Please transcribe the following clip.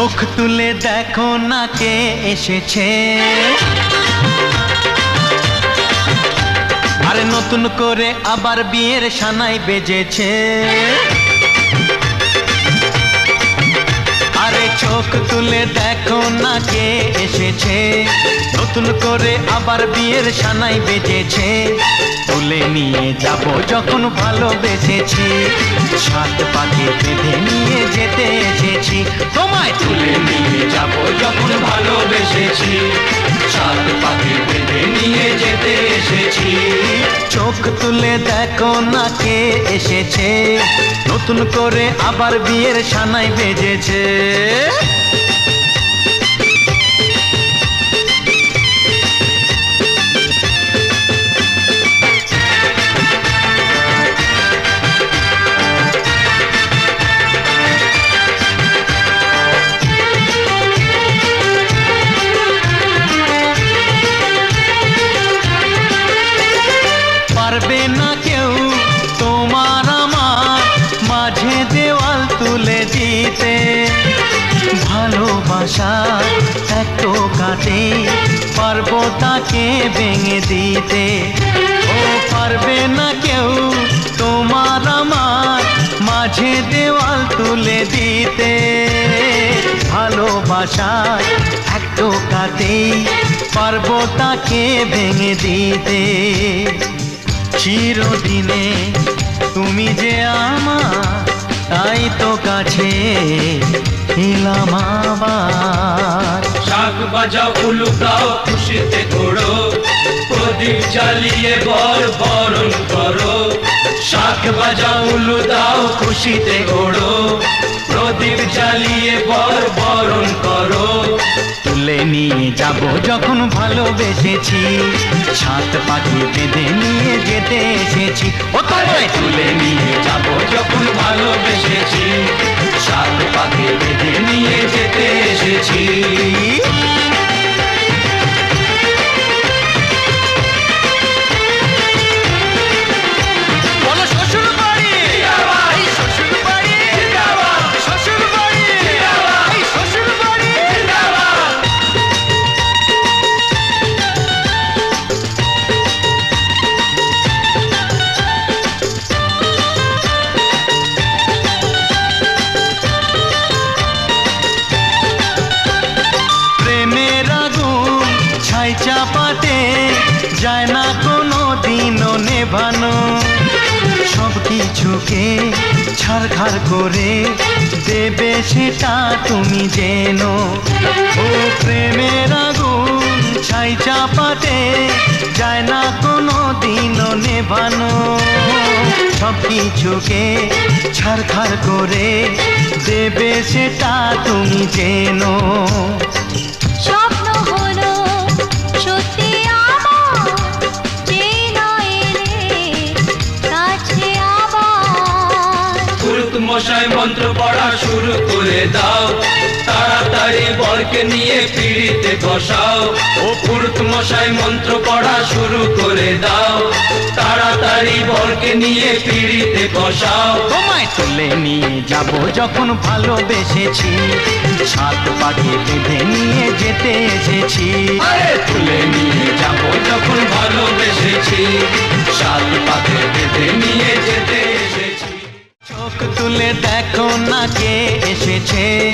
চোখ তুলে দেখো না কে এসেছে, আরে নতুন করে আবার বিয়ের সানাই বেজেছে। আরে চোখ তুলে দেখো না কে এসেছে, নতুন করে আবার বিয়ের সানাই বেজেছে। তুলে নিয়ে যাব যখন ভালোবেসেছি, সাত পাকে বেঁধে নিয়ে যেতে এসেছি। তোমায় তুলে নিয়ে যাব যখন ভালোবেসেছি, সাত পাকে বেঁধে নিয়ে যেতে এসেছি। চোখ তুলে দেখো না কে এসেছে, নতুন করে আবার বিয়ের সানাই বেজেছে। পারবে না কেউ তোমার আমার মাঝে দেওয়াল তুলে দিতে, ভালোবাসা এত কাটে পারবো তাকে ভেঙে দিতে। ও পারবে না কেউ তোমার আমার মাঝে দেওয়াল তুলে দিতে, ভালোবাসা এত কাটে পারবো তাকে ভেঙে দিতে। চিরদিনে তুমি যে আমার, তাই তো কাছে এলাম আবার। শাক বাজাও উলুকাও খুশিতে ঘোড়ো, প্রদীপ জ্বালিয়ে বরণ করো। শাক বাজাও উলু দাও খুশিতে ঘোড়ো, প্রদীপ জ্বালিয়ে বরণ করো। তুলে নিয়ে যাব যখন ভালোবেসেছি, সাত পাখি বেঁধে নিয়ে যেতে এসেছি। ও তোমায় তুলে নিয়ে যাব যখন ভালোবেসেছি, সাত পাখি বেঁধে নিয়ে যেতে এসেছি। চাপাতে যায় না কোনো দিনও নেভানো, সব কিছুকে ছাড়খাড় করে দেবে সেটা তুমি জেনো। ও প্রেমের আগুন ছাই চাপাতে যায় না কোনো দিনও নেভানো, সব কিছুকে ছাড়খাড় করে দেবে সেটা তুমি জেনো। মশাই মন্ত্র পড়া শুরু করে দাও, তাড়াতাড়ি বরকে নিয়ে পিড়িতে বসাও। ও পুরুত মশাই মন্ত্র পড়া শুরু করে দাও, তাড়াতাড়ি বরকে নিয়ে পিড়িতে বসাও। তোমায় তুলে নিয়ে যাব যখন ভালোবেসেছি, সাত পাখি বেঁধে নিয়ে যেতে এসেছি। তুলে নিয়ে যাব যখন ভালোবেসেছি, সাত পাখি বেঁধে নিয়ে যেতে এসেছি। চোখ তুলে দেখো না কে এসেছে,